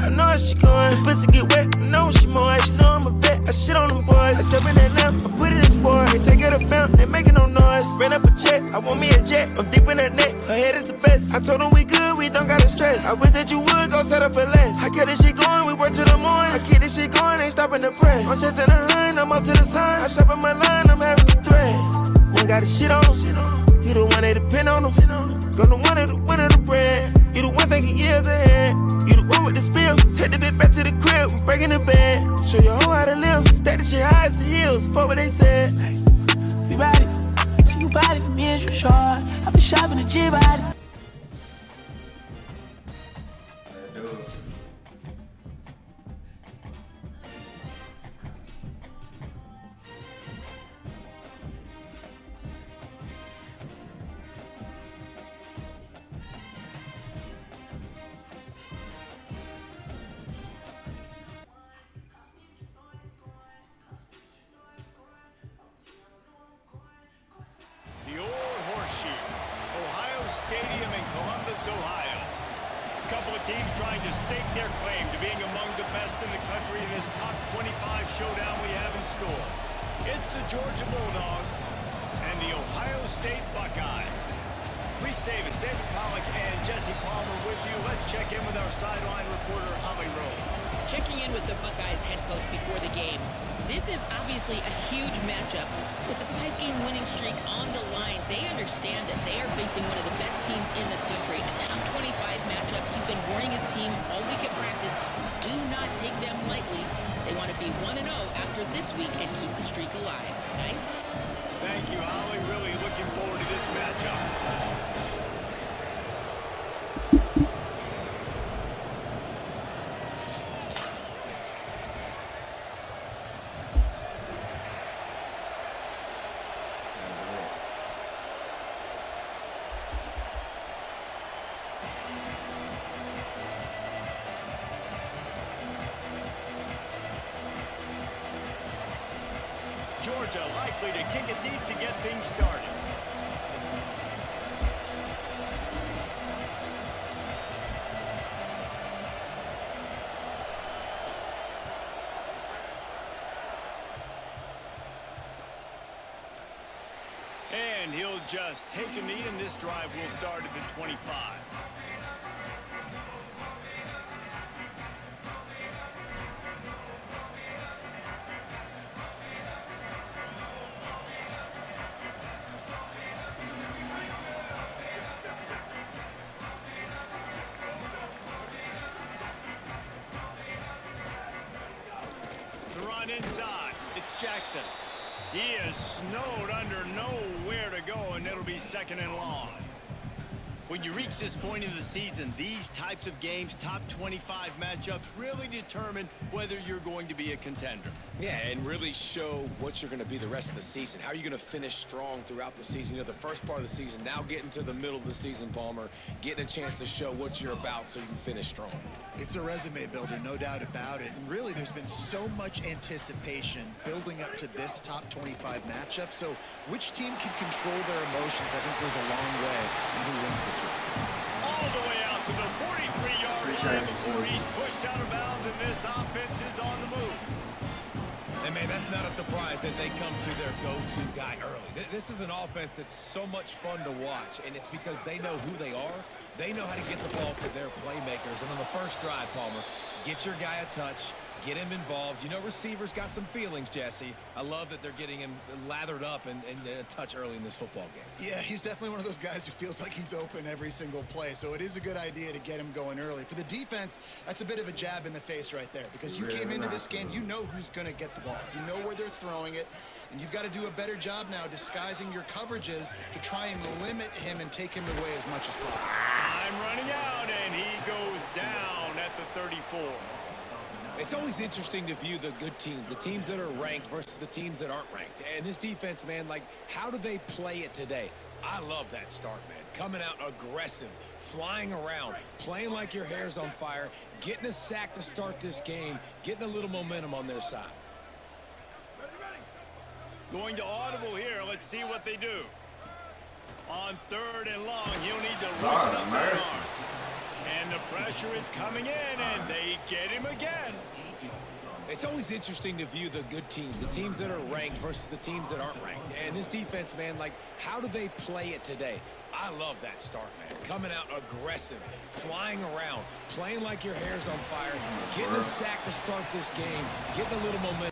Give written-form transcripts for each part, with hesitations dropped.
I know how she going. The pussy get wet, I know she moist. She know I'm a vet, I shit on them boys. I jump in that lamp, I put it in sport. They take it up bound, ain't making no noise. Ran up a check, I want me a jet. I'm deep in her neck, her head is the best. I told them we good, we don't gotta stress. I wish that you would go set up for less. I kept this shit going, we work till the morning. I keep this shit going, ain't stopping the press. I'm chasing the hun, I'm up to the sun. I shop in my line, I'm having the threads. One got a shit on them. You the one that depend on them. Gonna one of the win of the brand. You the one thinking years ahead. You the one with the spill. Take the bitch back to the crib, I'm breaking the bed. Show your hoe how to live. Stack the shit high as the hills. Fuck what they said. We ride it. See you body from here, so short. I been shopping the G-Body. Ohio. A couple of teams trying to stake their claim to being among the best in the country in this top 25 showdown we have in store. It's the Georgia Bulldogs and the Ohio State Buckeyes. Reese Davis, David Pollack, and Jesse Palmer with you. Let's check in with our sideline reporter, Holly Rowe. Checking in with the Buckeyes head coach before the game. This is obviously a huge matchup. With a 5-game winning streak on the line, they understand that they are facing one of the best teams in the country. A top 25 matchup. He's been warning his team all week at practice. Do not take them lightly. They want to be 1-0 after this week and keep the streak alive. Guys? Thank you, Holly. Really looking forward to this matchup. Georgia likely to kick it deep to get things started. And he'll just take a knee, and this drive will start at the 25. Inside, it's Jackson. He is snowed under, nowhere to go, and it'll be second and long. When you reach this point in the season, these types of games, top 25 matchups, really determine whether you're going to be a contender. Yeah, and really show what you're going to be the rest of the season. How are you going to finish strong throughout the season? You know, the first part of the season, now getting to the middle of the season, Palmer, getting a chance to show what you're about so you can finish strong. It's a resume builder, no doubt about it. And really, there's been so much anticipation building up to this top 25 matchup. So which team can control their emotions, I think, goes a long way in who wins this one. All the way out to the 43-yard line before he's pushed out of bounds, and this offense is on the move. And, man, that's not a surprise that they come to their go-to guy early. This is an offense that's so much fun to watch, and it's because they know who they are. They know how to get the ball to their playmakers. And on the first drive, Palmer, get your guy a touch, get him involved. You know, receivers got some feelings, Jesse. I love that they're getting him lathered up and a touch early in this football game. Yeah, he's definitely one of those guys who feels like he's open every single play. So it is a good idea to get him going early. For the defense, that's a bit of a jab in the face right there, because you came into this game, you know who's going to get the ball. You know where they're throwing it. And you've got to do a better job now disguising your coverages to try and limit him and take him away as much as possible. Time running out, and he goes down at the 34. It's always interesting to view the good teams, the teams that are ranked versus the teams that aren't ranked. And this defense, man, like, how do they play it today? I love that start, man. Coming out aggressive, flying around, playing like your hair's on fire, getting a sack to start this game, getting a little momentum on their side. Going to audible here. Let's see what they do. On 3rd and long, he'll need to loosen up that arm. And the pressure is coming in, and they get him again. It's always interesting to view the good teams, the teams that are ranked versus the teams that aren't ranked. And this defense, man, like, how do they play it today? I love that start, man. Coming out aggressive, flying around, playing like your hair's on fire, getting a sack to start this game, getting a little momentum.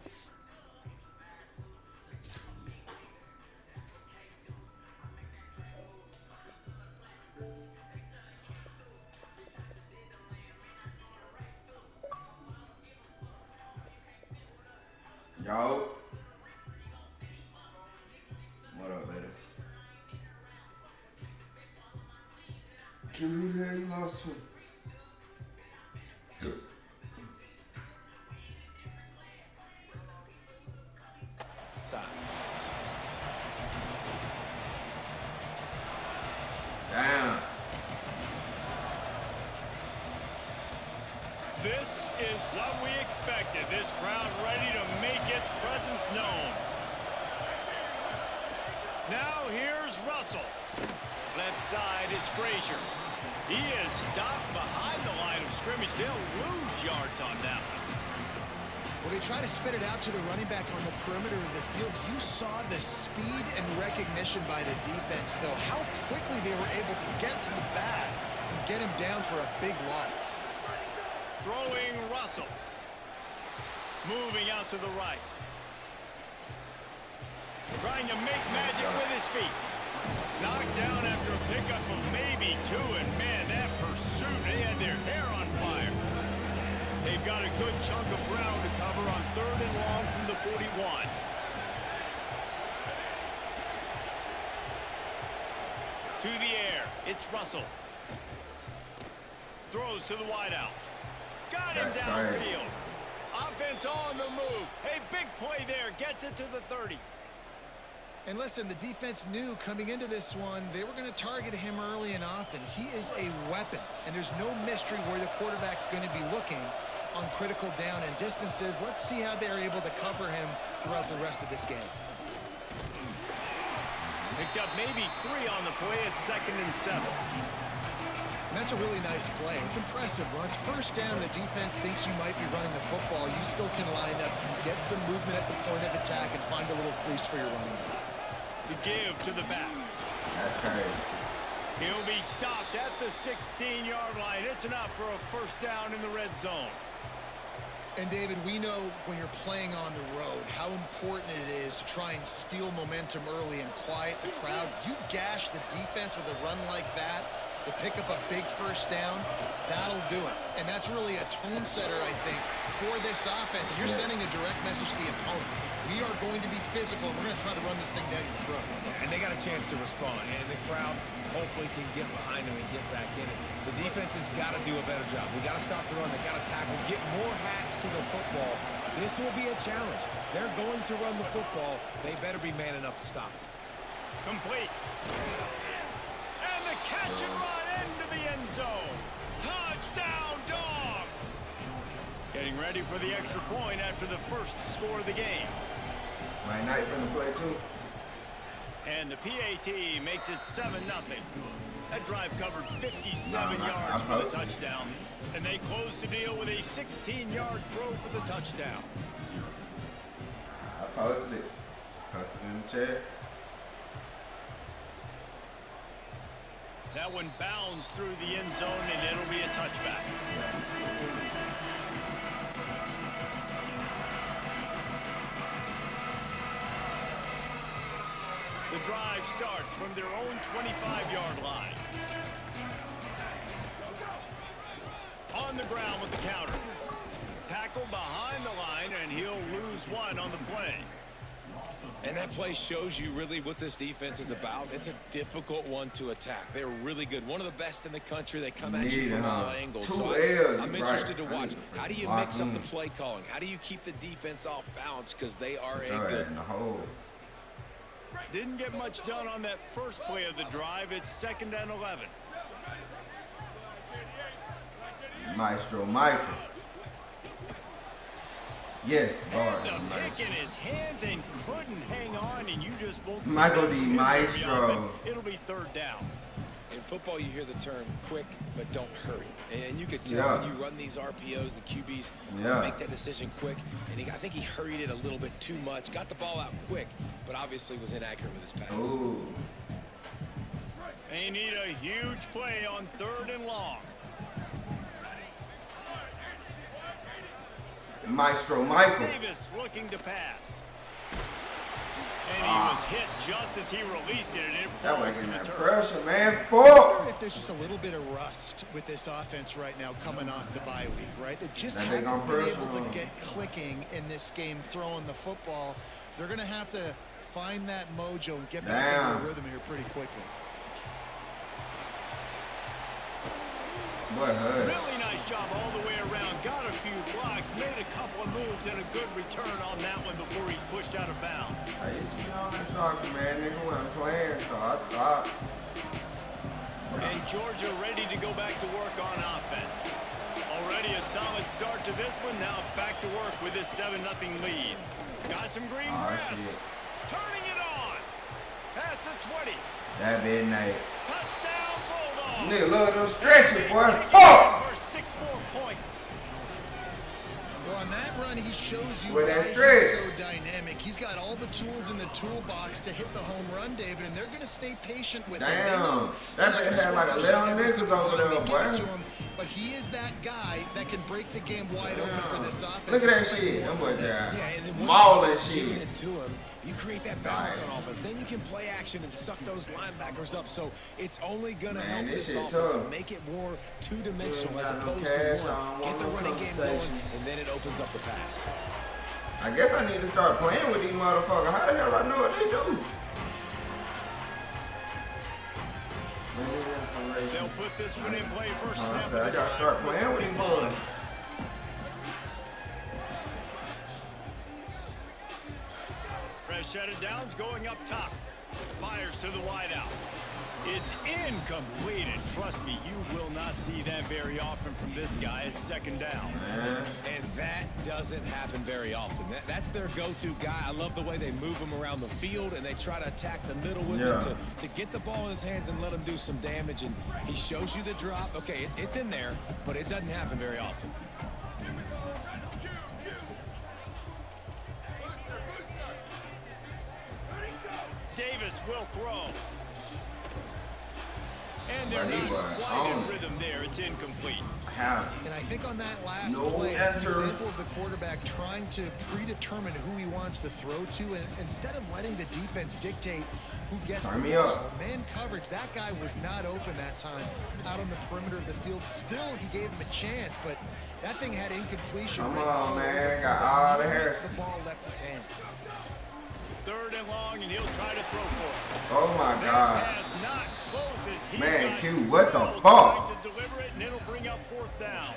Yo. What up, baby? Kim, who the hell you lost to? Damn. This is what we expected. This crowd ready to make its presence known. Now here's Russell. Left side is Frazier. He is stopped behind the line of scrimmage. They'll lose yards on that one. Well, they try to spit it out to the running back on the perimeter of the field. You saw the speed and recognition by the defense, though. How quickly they were able to get to the back and get him down for a big loss. Throwing Russell. Moving out to the right. Trying to make magic with his feet. Knocked down after a pickup of maybe 2, and man, that pursuit, they had their hair on fire. They've got a good chunk of ground to cover on 3rd and long from the 41. To the air, it's Russell. Throws to the wideout. Got him downfield. Offense on the move. A big play there. Gets it to the 30. And listen, the defense knew coming into this one, they were going to target him early and often. He is a weapon, and there's no mystery where the quarterback's going to be looking on critical down and distances. Let's see how they're able to cover him throughout the rest of this game. Picked up maybe 3 on the play at 2nd and 7. And that's a really nice play. It's impressive. Once first down, the defense thinks you might be running the football. You still can line up, get some movement at the point of attack, and find a little crease for your running back. The give to the back. That's crazy. He'll be stopped at the 16-yard line. It's enough for a first down in the red zone. And David, we know when you're playing on the road how important it is to try and steal momentum early and quiet the crowd. You gash the defense with a run like that to pick up a big first down, that'll do it. And that's really a tone setter, I think, for this offense. You're sending a direct message to the opponent. We are going to be physical, and we're going to try to run this thing down your throat. Yeah, and they got a chance to respond, and the crowd hopefully can get behind them and get back in it. The defense has got to do a better job. We got to stop the run. They got to tackle, get more hats to the football. This will be a challenge. They're going to run the football. They better be man enough to stop it. Complete. And the catch and run into the end zone. Touchdown, Dogs! Getting ready for the extra point after the first score of the game. My night from the play, too. And the PAT makes it 7-0. That drive covered 57 yards for the touchdown. And they close the deal with a 16-yard throw for the touchdown. I posted it. Posted it in the chat. That one bounds through the end zone, and it'll be a touchback. The drive starts from their own 25-yard line. On the ground with the counter. Tackle behind the line, and he'll lose 1 on the play. And that play shows you really what this defense is about. It's a difficult one to attack. They're really good. One of the best in the country. They come at you from all angles. So I'm interested to watch. How do you mix up the play calling? How do you keep the defense off balance? Because they are a good... Didn't get much done on that first play of the drive. It's 2nd and 11. Maestro Michael. Yes, bars. And the pick in his hands and couldn't hang on, and you just won't see Michael D. Maestro. It'll be 3rd down. In football, you hear the term quick, but don't hurry. And you could tell when you run these RPOs, the QBs make that decision quick. And I think he hurried it a little bit too much. Got the ball out quick, but obviously was inaccurate with his pass. Ooh. They need a huge play on 3rd and long. Maestro Michael. Davis looking to pass. And he was hit just as he released it. And it That falls was in to the that turf. pressure, man. I Fuck. wonder if there's just a little bit of rust with this offense right now coming off the bye week, right? They just That they gonna haven't been press able to him. get clicking in this game throwing the football. They're going to have to find that mojo and get back into a rhythm here pretty quickly. Boy, hurt. Really nice job all the way around. Got a few blocks, made a couple of moves, and a good return on that one before he's pushed out of bounds. I used to be on that soccer, man. Nigga wasn't playing, so I stopped. And Georgia ready to go back to work on offense. Already a solid start to this one. Now back to work with this 7-0 lead. Got some green grass. Shit. Turning it on. Past the 20. That midnight. Touchdown Bulldogs. Nigga love them stretches, boy. Fuck! For 6 more points. Well, on that run, he shows you With why that he's stretch. so dynamic. He's got all the tools in the toolbox to hit the home run, David, and they're going to stay patient with him. They know Damn. That they're bitch not had like gonna 11 every niggas single over time there, they give it boy. to him, but he is that guy that can break the game wide open for this offense. Look at that Especially shit. Them boys Yeah, and then once mauling you start giving shit. it to him, you create that balance Sorry. on offense. Then you can play action and suck those linebackers up. So it's only going to Man, help this this shit offense tough. make it more two-dimensional as Got no opposed cash, to I don't one. Get want the no running game going, conversation. and then it opens up the pass. I guess I need to start playing with these motherfuckers. How the hell I know what they do? They'll put this one in play first snap. I said I gotta start playing with these boys. Fresh set of downs going up top. Fires to the wideout. It's incomplete, and trust me, you will not see that very often from this guy. It's 2nd down. And that doesn't happen very often. That's their go-to guy. I love the way they move him around the field, and they try to attack the middle with him to get the ball in his hands and let him do some damage. And he shows you the drop. Okay, it's in there, but it doesn't happen very often. Davis will throw. And they're But he not was quite on in it. rhythm there. It's incomplete. How? And I think on that last No play, it's an answer. example of the quarterback trying to predetermine who he wants to throw to, and instead of letting the defense dictate who gets Turn the me ball. up. Man coverage, that guy was not open that time out on the perimeter of the field. Still, he gave him a chance, but that thing had incompletion. Come right on, all man. over Got the all the moment hair. The ball left his hand. 3rd and long, and he'll try to throw for it. Oh my That God. pass not close as he Man, got Q, what the trying fuck? to deliver it, and it'll bring up 4th down.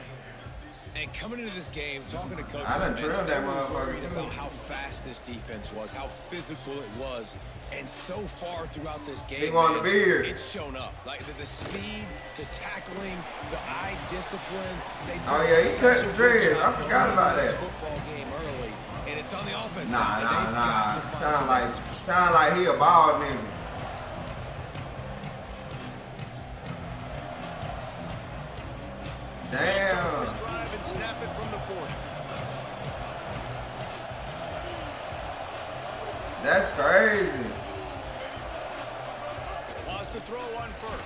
And coming into this game, talking to coaches, I done man, drilled they that were motherfucker, worried too. about how fast this defense was, how physical it was. And so far throughout this game, He wanted to be here. it's shown up. Like the speed, the tackling, the eye discipline. They Oh, did yeah, he cut such the a good dreads. job I forgot running about this that. football game early, and it's on the offense. Nah, and they've got to find some answers. Sound like he a bald nigga. Damn. First drive and snap it from the 40. That's crazy. Lost the throw on 1st.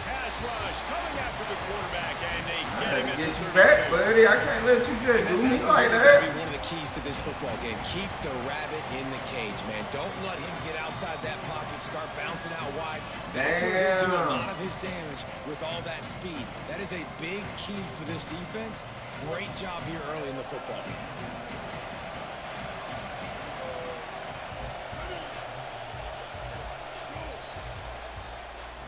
Pass rush coming after the quarterback, and they I get him gotta at get the you 30. back, buddy. I can't let you just do me That's like gonna that. be one of the keys to this football game. Keep the rabbit in the cage, man. Don't let him get outside that pocket, start bouncing out wide. That's where he'll do a Damn. lot of his damage with all that speed. That is a big key for this defense. Great job here early in the football game.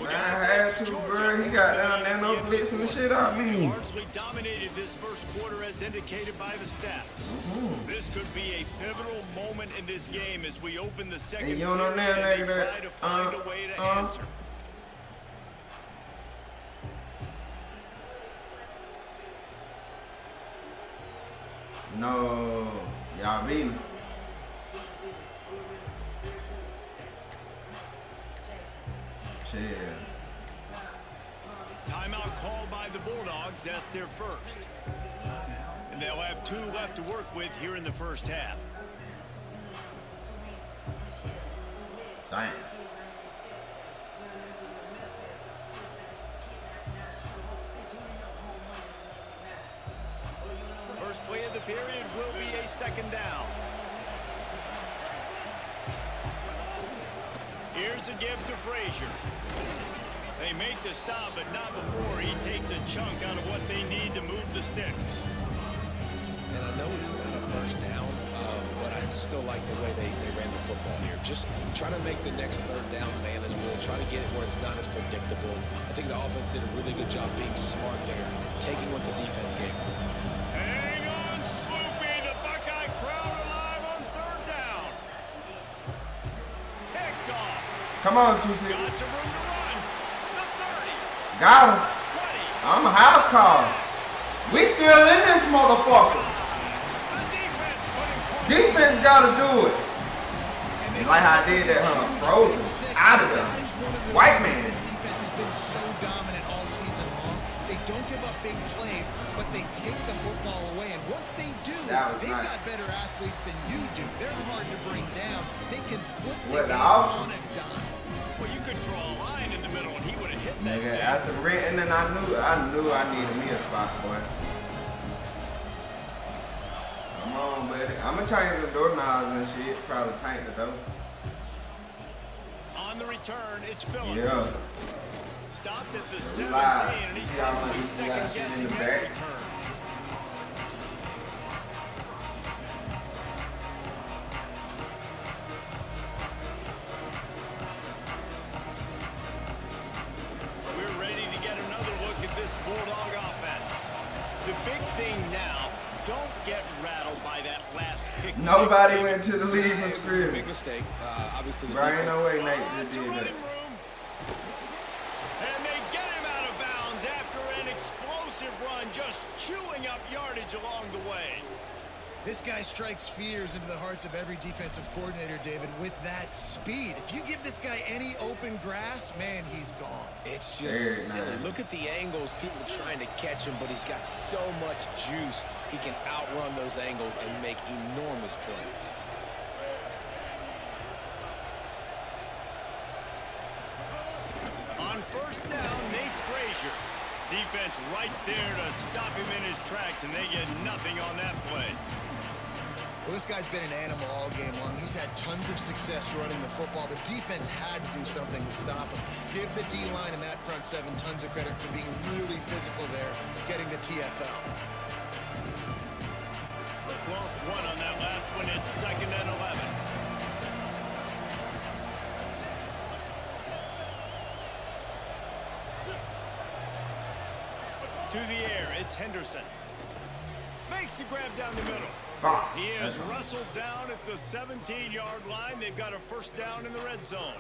Man, I had to, bro. He got down there, no blitzing the shit out of me. Largely dominated this first quarter as indicated by the stats. This could be a pivotal moment in this game as we open the second you don't know period that, and they nigga, try to find a way to answer. No. Y'all beat me. Chill. Timeout called by the Bulldogs. That's their first. And they'll have 2 left to work with here in the first half. Damn. First play of the period will be a second down. Here's a give to Frazier. They make the stop, but not before he takes a chunk out of what they need to move the sticks. And I know it's not a first down, but I still like the way they ran the football here. Just try to make the next third down manageable. Try to get it where it's not as predictable. I think the offense did a really good job being smart there, taking what the defense gave them. Hang on, Sloopy. The Buckeye crowd alive on third down. Picked off. Come on, 2-6. Got some room to run. The 30. Got him. 20. I'm a house call. We still in this motherfucker. The defense putting points. Defense gotta do it. Like how I did that, huh? Frozen. Out of there. White man. This defense has been so dominant all season long. They don't give up big plays, but they take the football away. And once they do, they've got better athletes than you do. They're hard to bring down. They can flip the game on a dime. Well, you could draw a line in the middle, and he would have hit that. Nigga, after renting, and I knew I needed me a spot, boy. Come on, buddy. I'm gonna change the doorknobs and shit. Probably paint the door. On the return, it's Phillips. Yeah. Stopped at the 17, Live. and he's See how probably much he got shit in second-guessing the that back? return. We're ready to get another look at this Bulldog offense. The big thing now, don't get rattled by that last pick. Nobody went to the lead for It was a scrimmage. big mistake. Obviously, the Bro, ain't no way Nate Oh, just it's a did that. running room. And they get him out of bounds after an explosive run, just chewing up yardage along the way. This guy strikes fears into the hearts of every defensive coordinator, David, with that speed. If you give this guy any open grass, man, he's gone. It's Very just silly. nice. Look at the angles, people trying to catch him, but he's got so much juice. He can outrun those angles and make enormous plays. On first down, Nate Frazier. Defense right there to stop him in his tracks, and they get nothing on that play. Well, this guy's been an animal all game long. He's had tons of success running the football. The defense had to do something to stop him. Give the D-line and that front seven tons of credit for being really physical there, getting the TFL. Lost one on that last one. It's 2nd and 11. To the air, it's Henderson. Makes the grab down the middle. Fuck. He is That's wrong. wrestled down at the 17-yard line. They've got a first down in the red zone.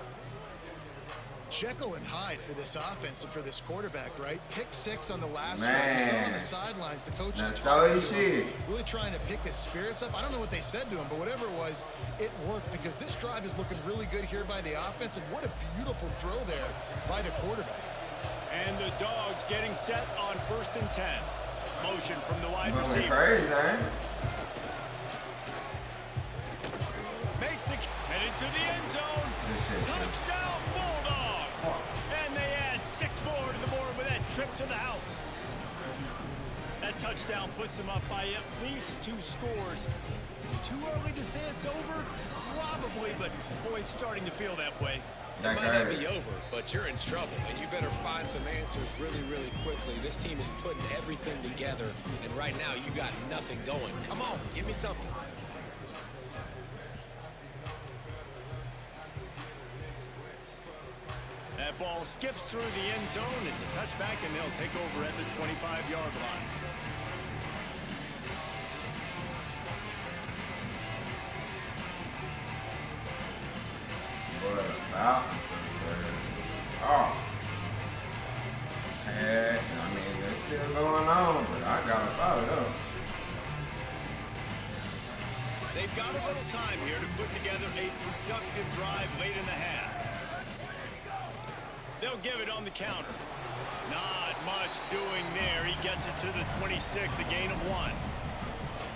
Jekyll and Hyde for this offense and for this quarterback, right? Pick 6 on the last one. You saw on the sidelines, the coaches That's talking all to he him, shit. really trying to pick his spirits up. I don't know what they said to him, but whatever it was, it worked because this drive is looking really good here by the offense, and what a beautiful throw there by the quarterback. And the Dogs getting set on 1st and 10. Motion from the wide Moving receiver. crazy, ain't it? Makes it headed to the end zone. Good shit, kid. Touchdown Bulldogs. And they add 6 more to the board with that trip to the house. That touchdown puts them up by at least 2 scores. Too early to say it's over? Probably, but boy, it's starting to feel that way. It might not be over, but you're in trouble, and you better find some answers really, really quickly. This team is putting everything together, and right now you got nothing going. Come on, give me something. That ball skips through the end zone. It's a touchback, and they'll take over at the 25-yard line. Boy, the Falcons are terrible. Oh. Heck, I mean, it's still going on, but I got up out of them. They've got a little time here to put together a productive drive late in the half. They'll give it on the counter. Not much doing there. He gets it to the 26, a gain of 1.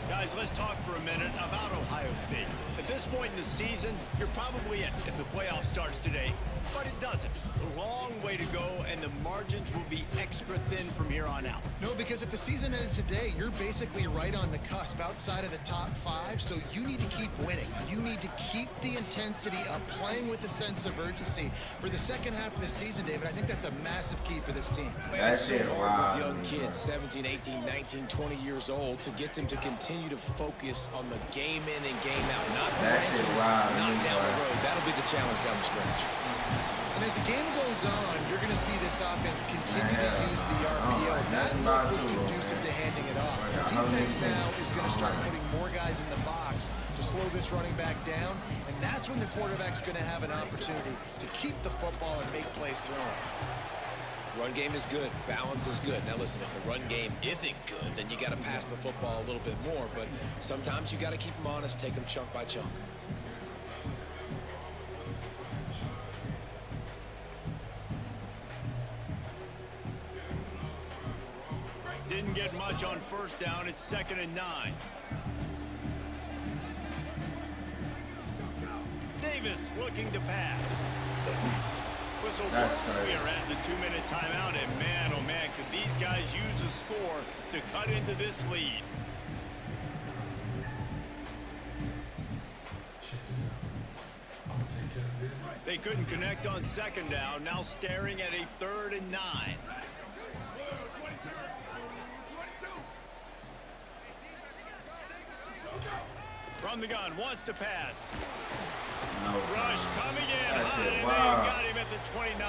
Guys, let's talk for a minute about Ohio State. At this point in the season, you're probably in if the playoff starts today, but it doesn't. A long way to go, and the margins will be extra thin from here on out. No, because if the season ended today, you're basically right on the cusp outside of the top 5, so you need to keep winning. You need to keep the intensity up, playing with a sense of urgency. For the second half of the season, David, I think that's a massive key for this team. That shit wild. Young kids, 17, 18, 19, 20 years old, to get them to continue to focus on the game in and game out, not the rankings, not down the road. That'll be the challenge down the stretch. And as the game goes on, you're going to see this offense continue to use the RPO. That look was conducive to handing it off. The defense now is going to start putting more guys in the box to slow this running back down, and that's when the quarterback's going to have an opportunity to keep the football and make plays throwing. Run game is good. Balance is good. Now listen, if the run game isn't good, then you got to pass the football a little bit more. But sometimes you got to keep them honest, take them chunk by chunk. Didn't get much on first down. It's 2nd and 9. Davis looking to pass. Whistle blows. We are at the 2-minute timeout, and man, oh man, could these guys use a score to cut into this lead. They couldn't connect on 2nd down, now staring at a 3rd and 9. From the gun, wants to pass. No. Rush coming in hot, and they wild. got him at the 29.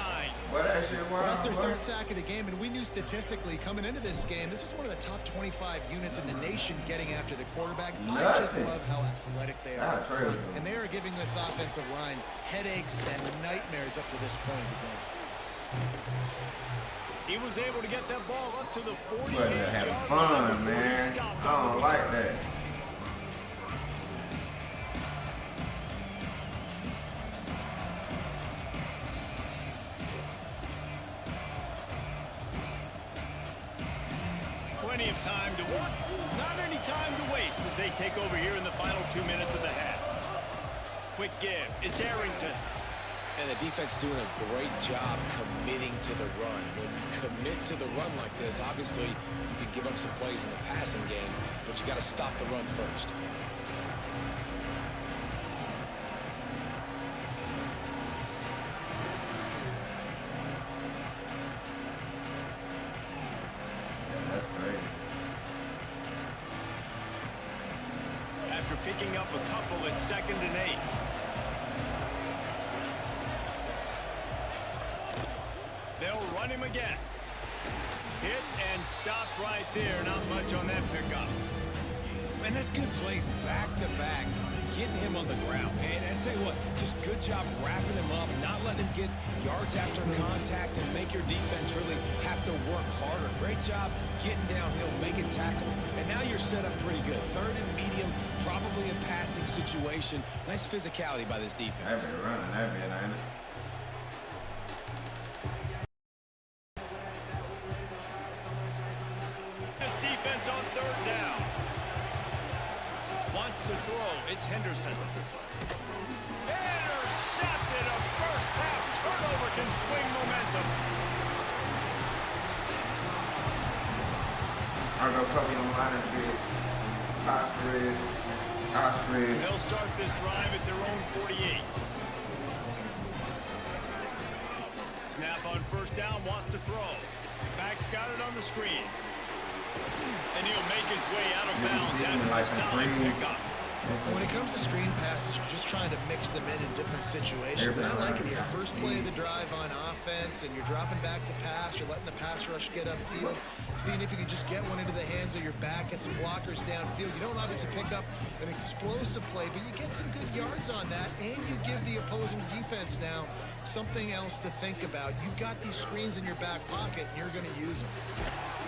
But that shit wild. Well, that's their 3rd sack of the game, and we knew statistically coming into this game, this is one of the top 25 units in the nation getting after the quarterback. I just love how athletic they are. And they are giving this offensive line headaches and nightmares up to this point of the game. He was able to get that ball up to the 40. But they're having fun, man. I don't like that. Plenty of time to work. Not any time to waste as they take over here in the final 2 minutes of the half. Quick give. It's Arrington. And the defense doing a great job committing to the run. When you commit to the run like this, obviously you can give up some plays in the passing game, but you got to stop the run first. That's great. After picking up a couple, it's 2nd and 8. They'll run him again. Hit and stop right there. Not much on that pickup. Man, that's good plays back-to-back, getting him on the ground. And I tell you what, just good job wrapping him up, not letting him get yards after contact and make your defense really have to work harder. Great job getting downhill, making tackles, and now you're set up pretty good. 3rd and medium, probably a passing situation. Nice physicality by this defense. That been running, that been, ain't it? Defense on 3rd down. Wants to throw. It's Henderson. Intercepted. A first half turnover can swing momentum. I'll go cover on the line and big. Ostrich. They'll start this drive at their own 48. Snap on 1st down. Wants to throw. Back's got it on the screen. And he'll make his way out of bounds after a solid pickup. When it comes to screen passes, you're just trying to mix them in different situations. And I like it here. First play of the drive on offense, and you're dropping back to pass. You're letting the pass rush get upfield, seeing if you can just get one into the hands of your back, get some blockers downfield. You don't obviously pick up an explosive play, but you get some good yards on that, and you give the opposing defense now something else to think about. You've got these screens in your back pocket, and you're going to use them.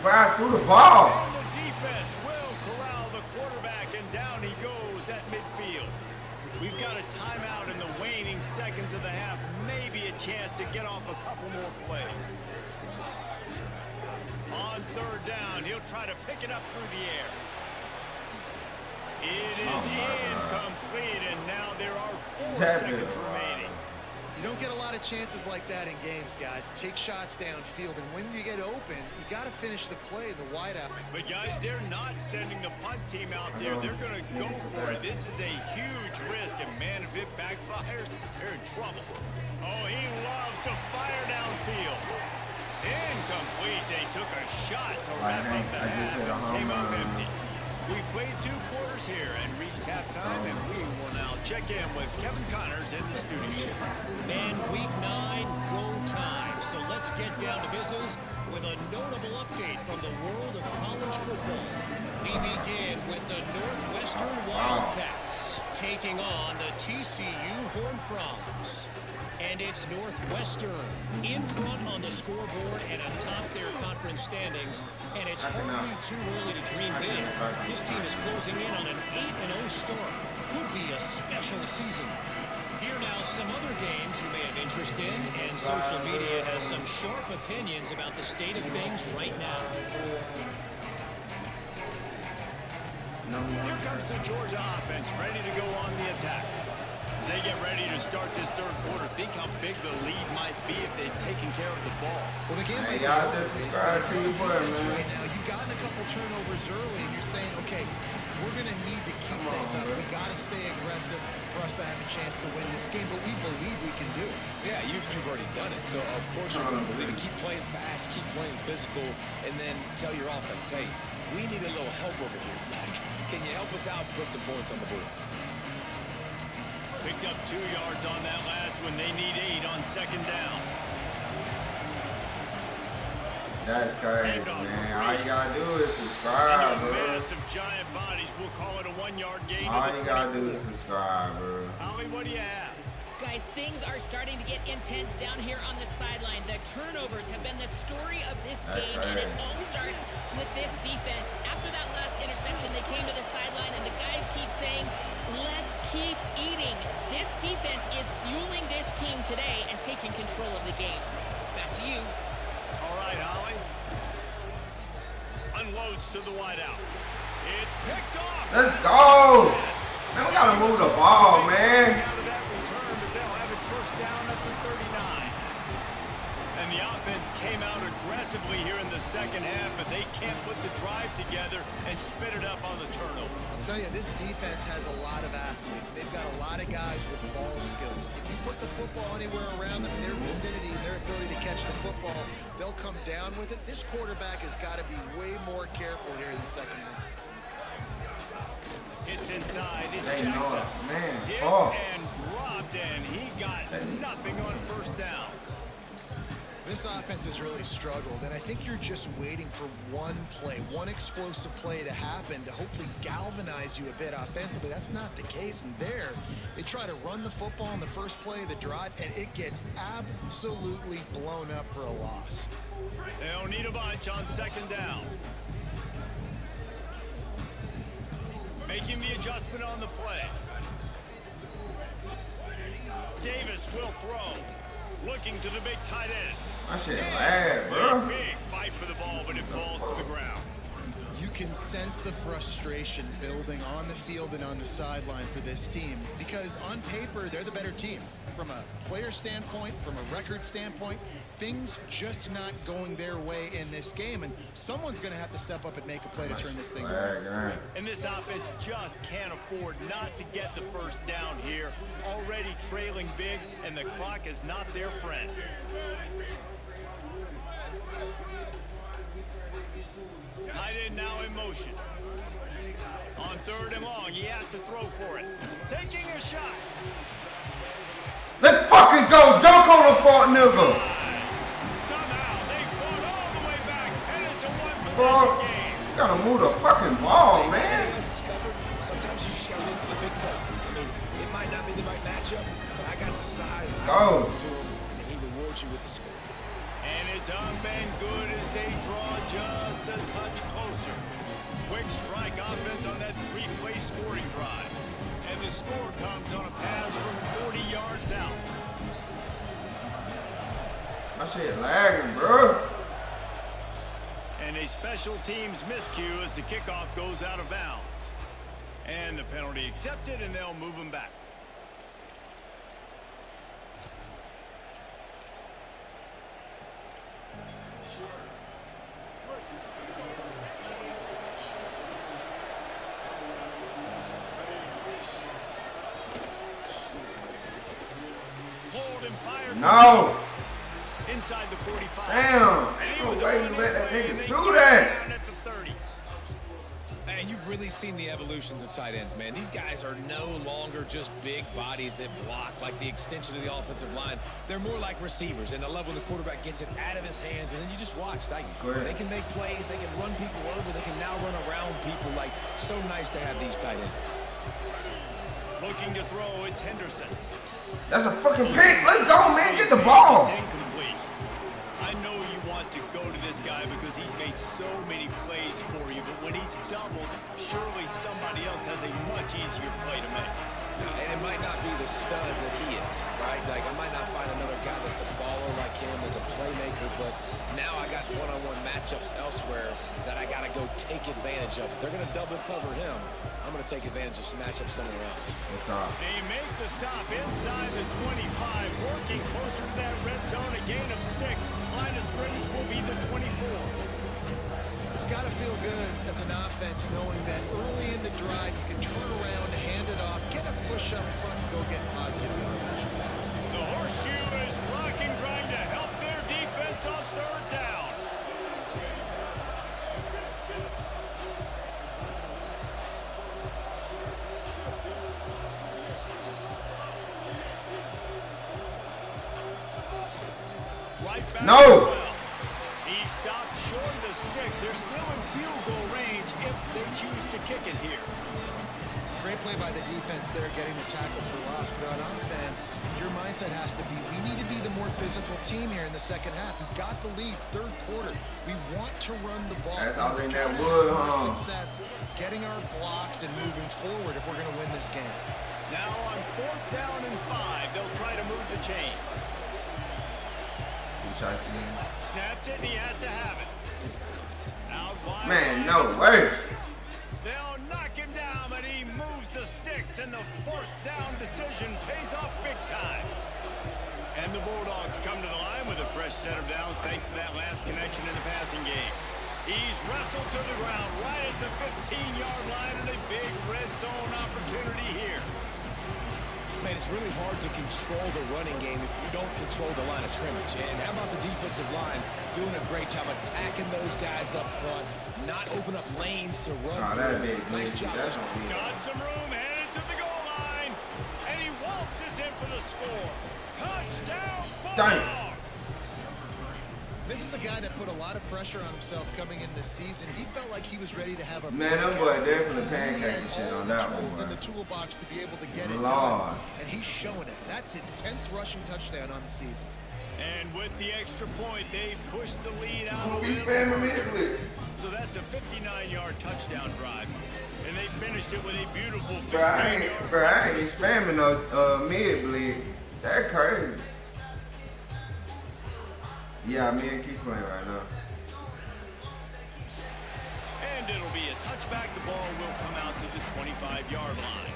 Wow, threw the ball. And the defense will corral the quarterback, and down he goes at midfield. We've got a timeout in the waning seconds of the half. Maybe a chance to get off a couple more plays. On third down, he'll try to pick it up through the air. It is incomplete, and now there are 4 seconds remaining. You don't get a lot of chances like that in games, guys. Take shots downfield, and when you get open, you got to finish the play, the wideout. But guys, they're not sending the punt team out there. They're going to go for it. This is a huge risk, and man, if it backfires, they're in trouble. Oh, he loves to fire downfield. Incomplete. They took a shot to wrap up the half. Came up empty. We played 2 quarters here and reached halftime, and we will now check in with Kevin Connors in the studio. And week 9, go time. So let's get down to business with a notable update from the world of college football. We begin with the Northwestern Wildcats taking on the TCU Horned Frogs. And it's Northwestern in front on the scoreboard and atop their conference standings. And it's hardly too early to dream big. This team is closing in on an 8-0 start. Could be a special season. Here now some other games you may have interest in, and social media has some sharp opinions about the state of things right now. Here comes the Georgia offense, ready to go on the attack. As they get ready to start this third quarter, think how big the lead might be if they'd taken care of the ball. Well, the game y'all just subscribe to your boy, man. Right now, you've gotten a couple turnovers early, and you're saying, okay, we're going to need to keep this up. We got to stay aggressive for us to have a chance to win this game, but we believe we can do it. Yeah, you've already done it, so of course you're going to believe it. Keep playing fast, keep playing physical, and then tell your offense, hey, we need a little help over here. Can you help us out and put some points on the board? Picked up 2 yards on that last one. They need 8 on second down. That's crazy, man. All you gotta do is subscribe, bro. Massive giant bodies. We'll call it a 1-yard gain. All you gotta do is subscribe, bro. Holly, what do you have? Guys, things are starting to get intense down here on the sideline. The turnovers have been the story of this game, and it all starts with this defense. After that last interception, they came to the sideline, and the guys keep saying, let's keep eating. This defense is fueling this team today and taking control of the game. Back to you. All right, Holly. Unloads to the wideout. It's picked off. Let's go. Man, we gotta move the ball, man. Out of that return, but they'll have it first down up to 39. And the offense came out aggressively here in the second half, but they can't put the drive together and spit it up on the turnover. I'll tell you, this defense has a lot of athletes. They've got a lot of guys with ball skills. If you put the football anywhere around them in their vicinity and their ability to catch the football, they'll come down with it. This quarterback has got to be way more careful here in the second half. It's inside. It's They know it, man. Hit Oh. and dropped, and he got nothing on first down. This offense has really struggled, and I think you're just waiting for one play, one explosive play to happen to hopefully galvanize you a bit offensively. That's not the case, and there, they try to run the football on the first play of the drive, and it gets absolutely blown up for a loss. They'll need a bunch on second down. Making the adjustment on the play. Davis will throw. Looking to the big tight end. That shit bad, bro. Big fight for the ball, but it falls to the ground. You can sense the frustration building on the field and on the sideline for this team because on paper, they're the better team. From a player standpoint, from a record standpoint, things just not going their way in this game, and someone's going to have to step up and make a play to turn this thing around. And this offense just can't afford not to get the first down here. Already trailing big, and the clock is not their friend. Tight end now in motion. On third and long, he has to throw for it. Taking a shot. Let's fucking go. Dunk on the fuck nigga. Somehow they fought all the way back, and it's a Bro, one-possession game. you gotta move the fucking ball, man. Sometimes you just gotta look to the big fella. I mean, it might not be the right matchup, but I got the size Go. to him, and he rewards you with the score. And it's unbeen good as they draw just a touch closer. Quick strike offense on that three-play scoring drive. And the score comes on a pass from 40 yards out. My shit lagging, bro. And a special teams miscue as the kickoff goes out of bounds. And the penalty accepted, and they'll move him back. No. Inside the 45. Damn. Ain't no way you let that nigga do that. And you've really seen the evolutions of tight ends, man. These guys are no longer just big bodies that block like the extension of the offensive line. They're more like receivers, and I love when the quarterback gets it out of his hands, and then you just watch. They can make plays, they can run people over, they can now run around people. Like, so nice to have these tight ends. Looking to throw, it's Henderson. That's a fucking pick. Let's go, man. Get the ball. Incomplete. I know you want to go to this guy because he's made so many plays for you, but when he's doubled, surely somebody else has a much easier play to make. And it might not be the stud that he is, right? Like, I might not find another guy that's a baller like him, that's a playmaker, but now I got one-on-one matchups elsewhere that I got to go take advantage of. If they're going to double cover him, I'm going to take advantage of some matchups somewhere else. What's up? They make the stop inside the 25, working closer to that red zone, a gain of 6. Line of scrimmage will be the 24. It's got to feel good as an offense knowing that early in the drive you can turn around, hand it off, get a push up front, and go get positive yardage. The horseshoe is rocking, trying to help their defense on third down. Right back. No. He stopped short of the sticks. They're still in field goal range if they choose to kick it here. Great play by the defense there, getting the tackle for loss. But on offense, your mindset has to be, we need to be the more physical team here in the second half. We got the lead, third quarter. We want to run the ball. That's all in that wood, huh? Success, getting our blocks and moving forward if we're going to win this game. Now on 4th down and 5, they'll try to move the chains. Snapped it, and he has to have it. Out wide. Man, no way. They'll knock him down, but he moves the sticks, and the 4th down decision pays off big time. And the Bulldogs come to the line with a fresh set of downs thanks to that last connection in the passing game. He's wrestled to the ground right at the 15-yard line, and a big red zone opportunity here. Man, it's really hard to control the running game if you don't control the line of scrimmage. And how about the defensive line doing a great job attacking those guys up front, not open up lanes to run through. Nice job. Got some room, headed to the goal line, and he waltzes in for the score. Touchdown, Bulldogs! This is a guy that put a lot of pressure on himself coming in this season. He felt like he was ready to have a man, that boy definitely pancaking shit on that one, in the toolbox to be able to get it Lord. done. And he's showing it. That's his 10th rushing touchdown on the season. And with the extra point, they push the lead out. Who be spamming me at least? So that's a 59-yard touchdown drive. And they finished it with a beautiful 15-yard. Bro, I ain't spamming no mid-bleed. That crazy. Yeah, me and keep playing right now. And it'll be a touchback. The ball will come out to the 25-yard line.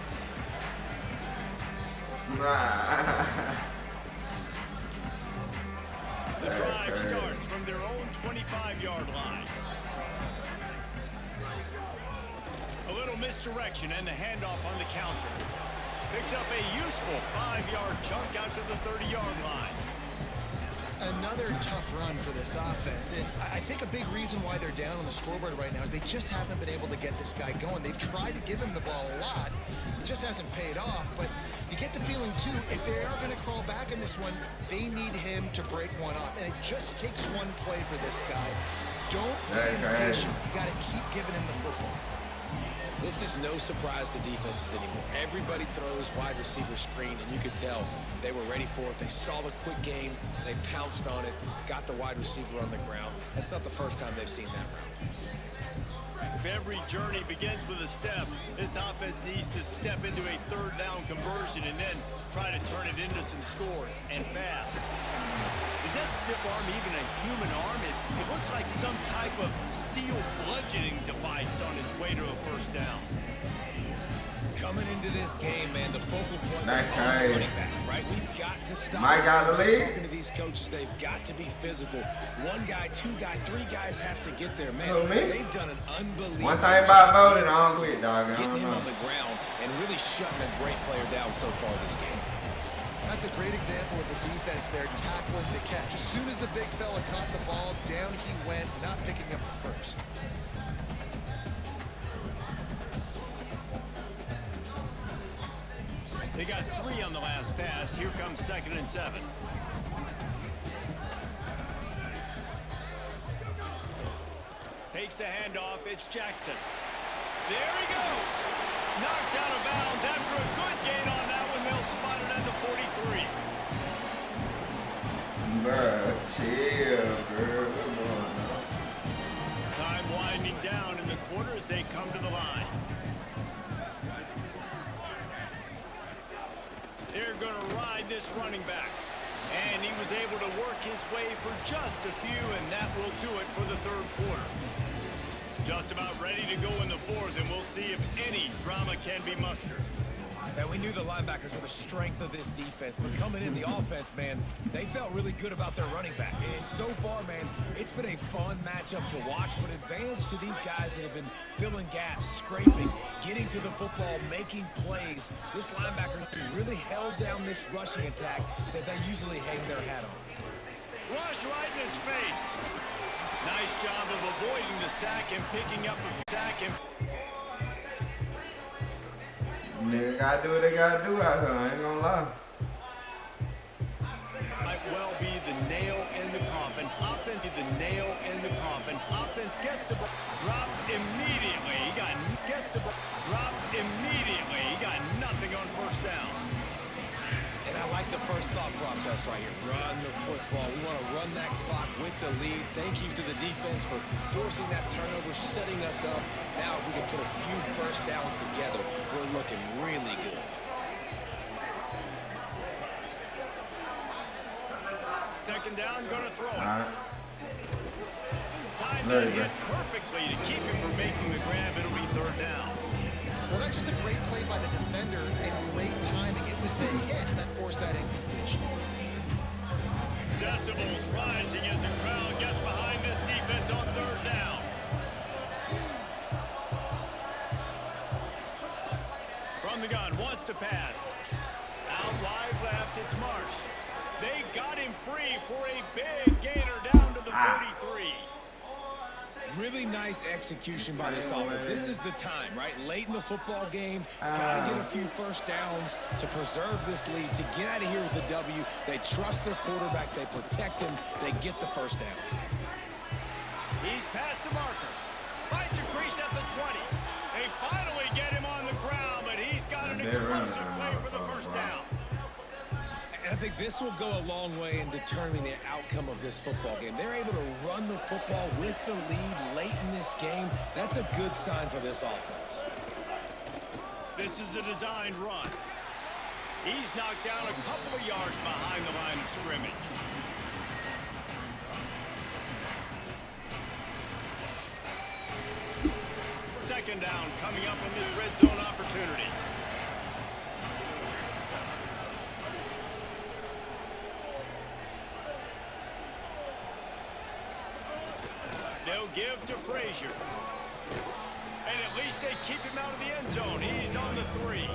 The drive starts from their own 25-yard line. A little misdirection and the handoff on the counter. Picks up a useful 5-yard chunk out to the 30-yard line. Another tough run for this offense. And I think a big reason why they're down on the scoreboard right now is they just haven't been able to get this guy going. They've tried to give him the ball a lot. It just hasn't paid off. But you get the feeling, too, if they are going to crawl back in this one, they need him to break one up. And it just takes one play for this guy. Don't be impatient. You got to keep giving him the football. This is no surprise to defenses anymore. Everybody throws wide receiver screens, and you could tell they were ready for it. They saw the quick game. They pounced on it, got the wide receiver on the ground. That's not the first time they've seen that route. If every journey begins with a step, this offense needs to step into a third down conversion and then try to turn it into some scores, and fast. Is that stiff arm even a human arm? It looks like some type of steel bludgeoning device on his way to a first down. Coming into this game, man, the focal point Nice is on try. the running back, right? We've got to stop. Mike got the lead. Talking to these coaches, they've got to be physical. One guy, two guy, three guys have to get there, man. Who, me? They've done an unbelievable One thing about job voting, I don't quit, dog. I getting don't him on know. the ground and really shutting a great player down so far this game. That's a great example of the defense there tackling the catch. As soon as the big fella caught the ball, down he went, not picking up the first. They got 3 on the last pass. Here comes 2nd and 7. Takes the handoff. It's Jackson. There he goes. Knocked out of bounds after a good gain on that one. They'll spot it at the 43. Bruh, chill, girl. Come on now. Time winding down in the quarter as they come to the line. They're going to ride this running back. And he was able to work his way for just a few, and that will do it for the third quarter. Just about ready to go in the fourth, and we'll see if any drama can be mustered. And we knew the linebackers were the strength of this defense, but coming in the offense, man, they felt really good about their running back. And so far, man, it's been a fun matchup to watch, but advantage to these guys that have been filling gaps, scraping, getting to the football, making plays. This linebacker really held down this rushing attack that they usually hang their hat on. Rush right in his face. Nice job of avoiding the sack and picking up the sack. And Nigga gotta do what they gotta do out here. I ain't gonna lie. might well be the nail in the coffin. Offense is the nail in the coffin. Offense gets the ball, drop immediately. Gets the ball, drop immediately. He got nothing on first down. And I like the first thought process right here. Run the football. We want to run that clock with the lead. Thank you to the defense for forcing that turnover, setting us up. Now if we can put a few first downs together, we're looking really good. Second down, gonna throw it. All right. Timed There that you go. hit perfectly to keep him from making the grab. It'll be third down. Well, that's just a great play by the defender and great timing. It was the hit that forced that incompletion. Decibels rising as the crowd gets behind this defense on third down. From the gun, wants to pass. Out wide left, it's Marsh. They got him free for a big gainer down to the 43. Really nice execution by this offense. This is the time, right? Late in the football game, got to get a few first downs to preserve this lead, to get out of here with the W. They trust their quarterback. They protect him. They get the first down. He's past the marker. Finds a crease at the 20. They finally get him on the ground, but he's got an explosive play for the first down. And I think this will go a long way in determining the outcome of this football game. They're able to run the football with the lead late in this game. That's a good sign for this offense. This is a designed run. He's knocked down a couple of yards behind the line of scrimmage. Second down coming up in this red zone opportunity. They'll give to Frazier. And at least they keep him out of the end zone. He's on the 3.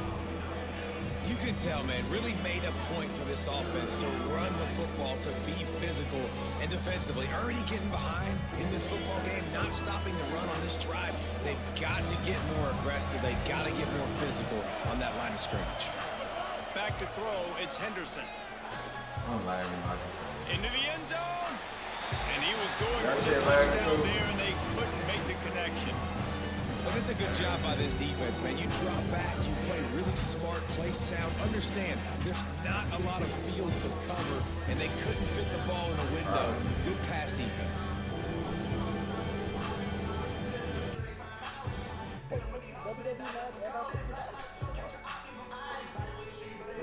You can tell, man, really made a point for this offense to run the football, to be physical and defensively. Already getting behind in this football game, not stopping the run on this drive. They've got to get more aggressive. They've got to get more physical on that line of scrimmage. Back to throw, it's Henderson. I'm lagging, Michael. Into the end zone. And he was going That for the shit lagging touchdown too. there, and they couldn't make the connection. But it's a good job by this defense, man. You drop back, you play really smart, play sound. Understand, there's not a lot of field to cover, and they couldn't fit the ball in a window. Good pass defense.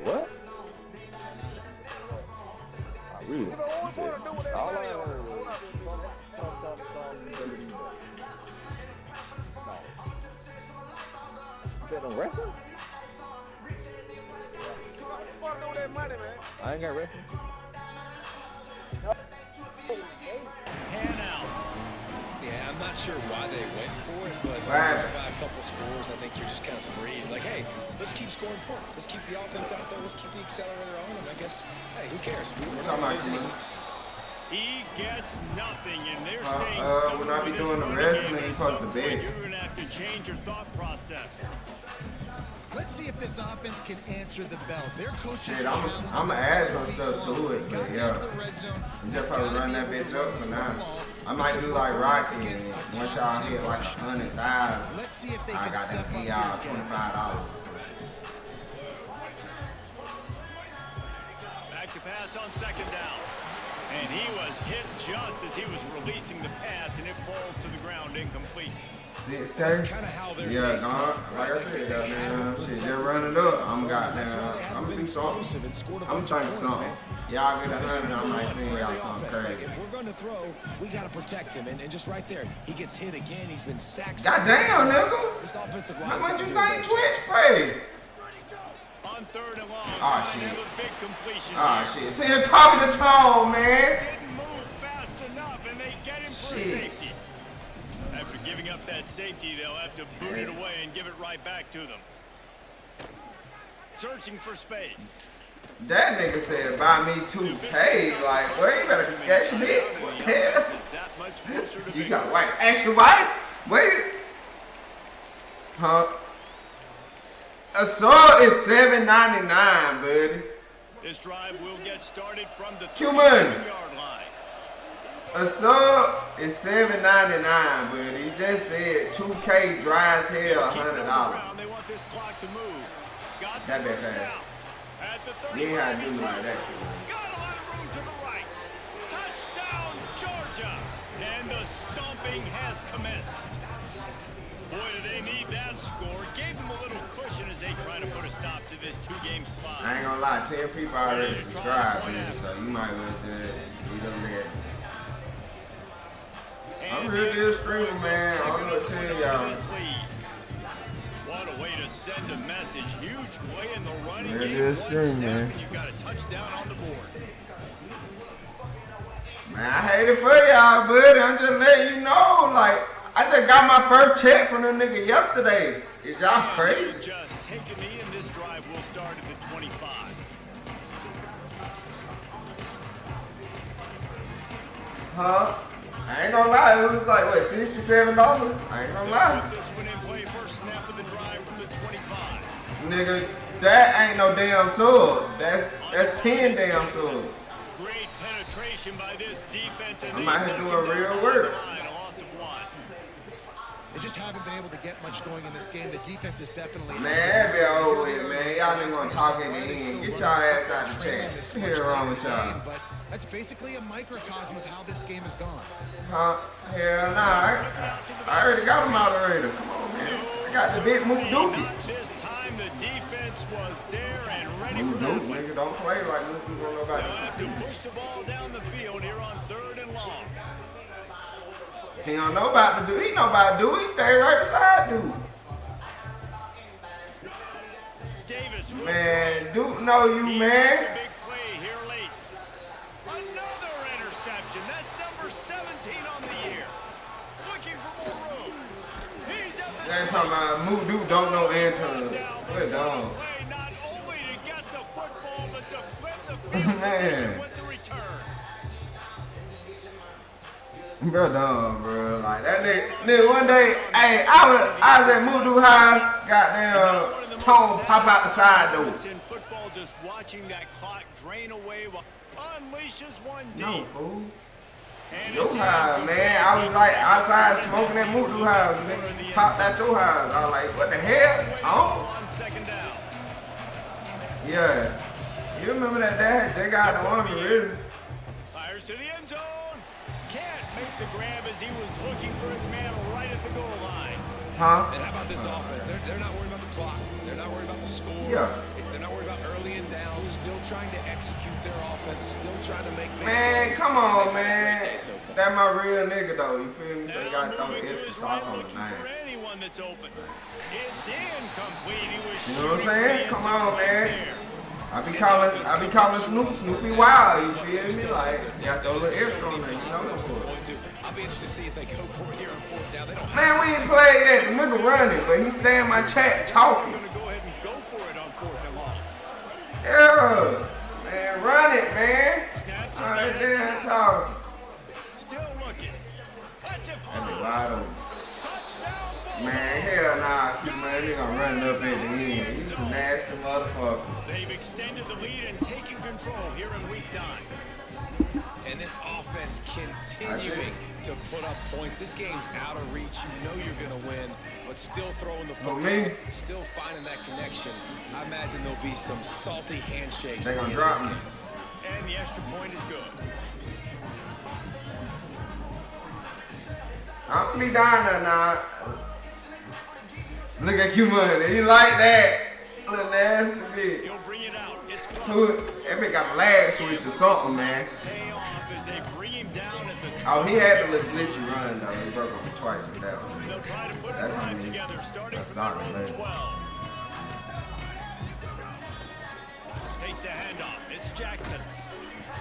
What? I read it. All I heard was you bet on wrestling? I ain't got wrestling. Hand out. Yeah, I'm not sure why they went for it, but Right. by a couple scores, I think you're just kind of free. Like, hey, let's keep scoring points. Let's keep the offense out there. Let's keep the accelerator on. And I guess, hey, who cares? We're not going to lose anyways. He gets nothing, and they're staying When I be doing the wrestling, you supposed to bet. You're going to have to change your thought process. Let's see if this offense can answer the bell. Their coaches Shit, I'm gonna add some stuff to it, but yeah. You just probably run that bitch up for now. I might do like Rocky, and once y'all hit like 100,000, Let's see if they I can got step to give up y'all here again. $25 or something. Back to pass on second down. And he was hit just as he was releasing the pass, and it falls to the ground incomplete. 6K? That's kind of how they're Yeah, gone. Like I said, goddamn, shit, just run it up. I'm gonna do something. I'm trying to something. Y'all get 100, I might send y'all something crazy. If we're going to throw, we got to protect him. And just right there, he gets hit again. He's been sacked. Goddamn, nigga. This offensive line. How much you think Twitch paid? On third and long, Ah, trying to shit. have a big completion Ah, here. shit. See him talking to Tone, man. Didn't move fast enough, and they get him for a Shit. safety. After giving up that safety, they'll have to boot it away and give it right back to them. Searching for space. That nigga said buy me 2K. Like, well, you better cash me. What the hell? Is that much closer to You victory. got white. Extra white? Wait. Huh? A sub is $7.99, buddy. This drive will get started from the Q-Man. 3-yard line. A sub is $7.99, buddy. He just said 2K dry as hell, Keep it on the $100. ground. They want this clock to move. Got That the bit first fast. down. At the You ain't had to 35, do like that. got a lot of room to the right. Touchdown, Georgia. And the stomping has commenced. Boy, do they need that score. Gave them a little cushion as they try to put a stop to this two-game spot. I ain't gonna lie, 10 people already subscribed, baby, so you might as well just leave them there. I'm really good streamer, man. I'm gonna tell y'all. What a way to send a message. Huge play in the running Really game. good One stream, snap man. and you've got a touchdown on the board. Man, I hate it for y'all, buddy. I'm just letting you know, like, I just got my first check from the nigga yesterday. Is y'all crazy? Just take a knee, and this drive will start at the 25. Huh? I ain't gonna lie, it was like, what, $67? I ain't gonna lie. This one in play, first snap of the drive from the 25. Nigga, that ain't no damn sub. That's 10 damn subs. Great penetration by this defense. And I'm out here doing real work. A loss of one. They just haven't been able to get much going in this game. The defense is definitely... Man, that be over with, man. Y'all niggas wanna talk in the end. Get y'all ass out the chat. What the hell wrong with y'all? But that's basically a microcosm of how this game has gone. Huh? Hell nah. I already got a moderator. Come on, man. I got the big Mook Dookie. This time the defense was there and ready Mook for their Dookie, nigga. Don't play like Mook Dookie don't know They'll about have to push the ball down the field here on third and long. He don't know about the dude. He know about dude. He stay right beside dude. Davis. Man, Duke know you, He man. makes a big play here late. Another interception. That's number 17 on the year. Looking for more room. He's at the They ain't talking about Mook Duke don't know Anton. We're done. play not only to get the football, but to flip the field Man. position with the return. Bro, dumb, bro. Like that nigga one day, hey, I was at Moodoo House, goddamn Tone pop out the side door. In football, just watching that clock drain away while unleashes one deep. No, fool. And Your it's house, man. I was like outside smoking at Moodoo House, nigga. Popped out your house. I was like, what the hell? Tone? on second down. Yeah. You remember that dad just got the army, really? Fires to the end zone. Can't make the grab as he was looking for his man right at the goal line. Huh? And how about this offense? They're not Yeah. They're not worried about early and down, still trying to execute their offense, still trying to make big Man, plays. come on, man. So far. That my real nigga though, you feel me? So you Now gotta throw the moving to extra his sauce right, on the looking line. for anyone that's open. It's incomplete. He was You know what I'm shooting saying? for the Come end zone on, right man. there. I be calling Snoopy Wild, you feel me? Like, you got to throw a little extra on there, you know? I'll be interested to see if they go for it here on fourth down. They don't Man, we ain't played yet. The nigga running, but he stay in my chat talking. Going to go ahead and go for it on 4th and long. Yeah. Man, run it, man. Snaps All right, it there back. talking. Still looking. That's it. That nigga wide open. Touchdown. Man, hell nah, keep my nigga running up at the end. He's a nasty motherfucker. They've extended the lead and taken control here in week 9. And this offense continuing to put up points. This game's out of reach. You know you're going to win, but still throwing the football, me? still finding that connection. I imagine there'll be some salty handshakes. They at the gonna end drop of this me. game. And the extra point is good. I'm gonna be down there now. Look at you money. You like that? Little nasty bitch. He'll bring it out. It's close. Who? That bitch got a lag switch or something, man. Pay off as they bring him down at the Oh, he had the little glitchy run though. He broke him twice with that one. They'll try to put That's a how drive he- together, starting that's from not their own related. 12. Takes the handoff. It's Jackson.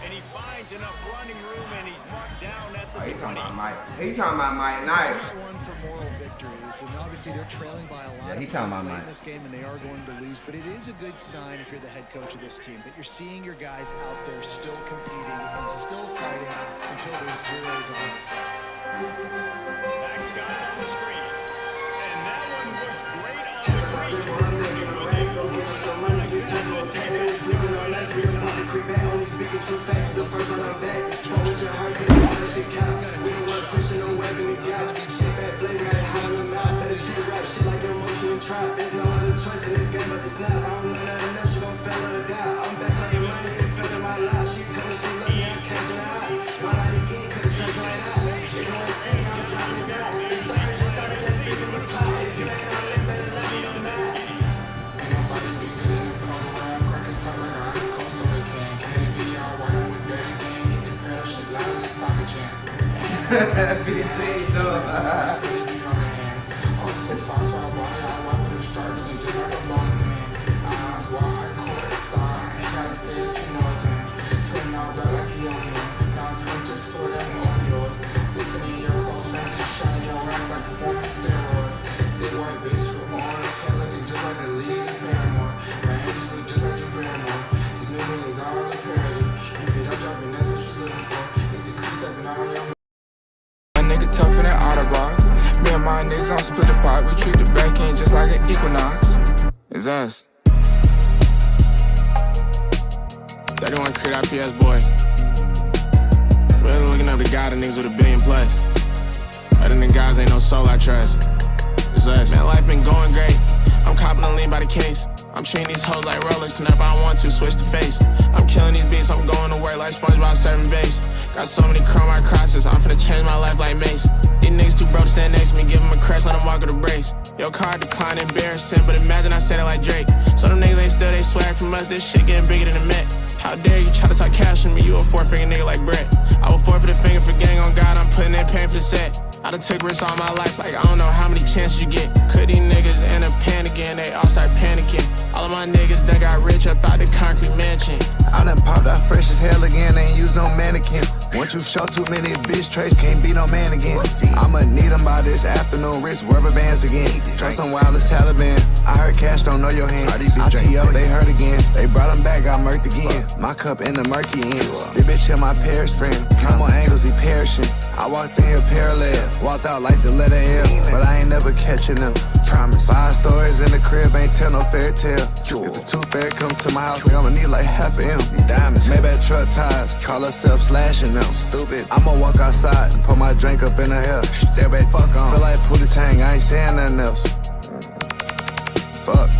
And he finds enough running room, and he's marked down at the Oh, he 20. talking about Mike. He talking about Mike Knight. One for moral victories, and obviously they're trailing by a lot he of talking points about late in mine. this game, and they are going to lose. But it is a good sign if you're the head coach of this team that you're seeing your guys out there still competing and still fighting until there's zeros on it. Back Scott on the screen. And that one looked great on the screen. BT, dog. Nigga tougher than Autobots. Me and my niggas on split the pot. We treat the back end just like an Equinox. It's us. 31 Creed IPS boys. Really looking up to God and niggas with $1 billion plus. Other than guys ain't no soul I trust. It's us. Man, life been going great. I'm copping a lean by the case. I'm treating these hoes like Rolex, whenever I want to, switch the face. I'm killing these beats, I'm going to work like SpongeBob serving base. Got so many chrome crosses, I'm finna change my life like Mace. These niggas too broke to stand next to me, give them a crash, let them walk with a brace. Your car decline, embarrassing, but imagine I said it like Drake. So them niggas ain't still, they swag from us, this shit getting bigger than the Met. How dare you try to talk cash on me, you a 4-finger nigga like Brett. I will forfeit a finger for gang on God, I'm putting in pain for the set. I done took risks all my life, like I don't know how many chances you get. Could these niggas end up panicking, they all start panicking. All of my niggas done got rich up out the concrete mansion. I done popped out fresh as hell again, ain't used no mannequin. Once you show too many bitch traits, can't be no man again. I'ma need them by this afternoon, wrist rubber bands again. Try some wildest Taliban, I heard cash don't know your hand. ITO, they hurt again, they brought them back, got murked again. My cup in the murky ends, this bitch here my Paris friend. Come on angles, he perishing. I walked in here parallel, walked out like the letter L, but I ain't never catching them. Promise. 5 stories in the crib, ain't tell no fairy tale. If the tooth fairy come to my house, I'ma need like half of him. Diamonds, Maybach truck tires, call herself slashing them. Stupid. I'ma walk outside and put my drink up in the hell. Step back, fuck on. Feel like Pootie Tang, I ain't saying nothing else. Fuck.